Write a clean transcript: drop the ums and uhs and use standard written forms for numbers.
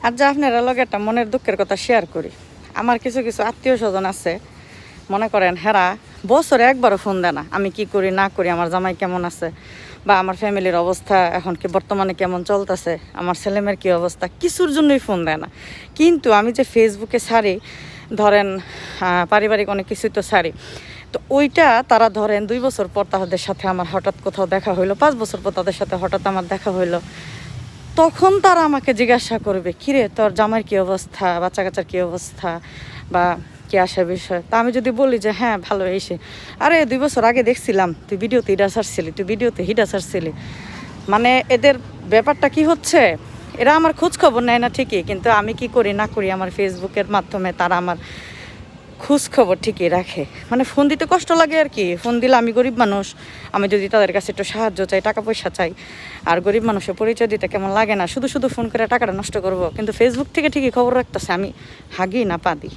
আর যা আপনারা লগে একটা মনের দুঃখের কথা শেয়ার করি। আমার কিছু কিছু আত্মীয় স্বজন আছে, মনে করেন হেরা বছরে একবারও ফোন দেয় না আমি কি করি না করি, আমার জামাই কেমন আছে, বা আমার ফ্যামিলির অবস্থা এখন কি বর্তমানে কেমন চলতেছে, আমার ছেলেমেয়ের কী অবস্থা, কিছুর জন্যই ফোন দেয় না। কিন্তু আমি যে ফেসবুকে ছাড়ি, ধরেন পারিবারিক অনেক কিছুই তো ছাড়ি, তো ওইটা তারা ধরেন 2 বছর পর তাদের সাথে আমার হঠাৎ কোথাও দেখা হইলো, 5 বছর পর তাদের সাথে হঠাৎ আমার দেখা হইলো, তখন তারা আমাকে জিজ্ঞাসা করবে কিরে তোর জামাইয়ের কী অবস্থা, বাচ্চা কাচ্চার কী অবস্থা, বা কি আসে বিষয়। তা আমি যদি বলি যে হ্যাঁ ভালো এসে, আরে 2 বছর আগে দেখছিলাম তুই ভিডিওতে হিডা ছাড়ছিলি, তুই ভিডিওতে হিডা ছাড়ছিলি, মানে এদের ব্যাপারটা কি হচ্ছে, এরা আমার খোঁজ খবর নেয় না ঠিকই, কিন্তু আমি কি করি না করি আমার ফেসবুকের মাধ্যমে তারা আমার খোঁজ খবর ঠিকই রাখে। মানে ফোন দিতে কষ্ট লাগে আর কি, ফোন দিলে আমি গরিব মানুষ, আমি যদি তাদের কাছে একটু সাহায্য চাই, টাকা পয়সা চাই, আর গরিব মানুষের পরিচয় দিতে কেমন লাগে না, শুধু শুধু ফোন করে টাকাটা নষ্ট করব, কিন্তু ফেসবুক থেকে ঠিকই খবর রাখতেছে, আমি হাগি না পা দিই।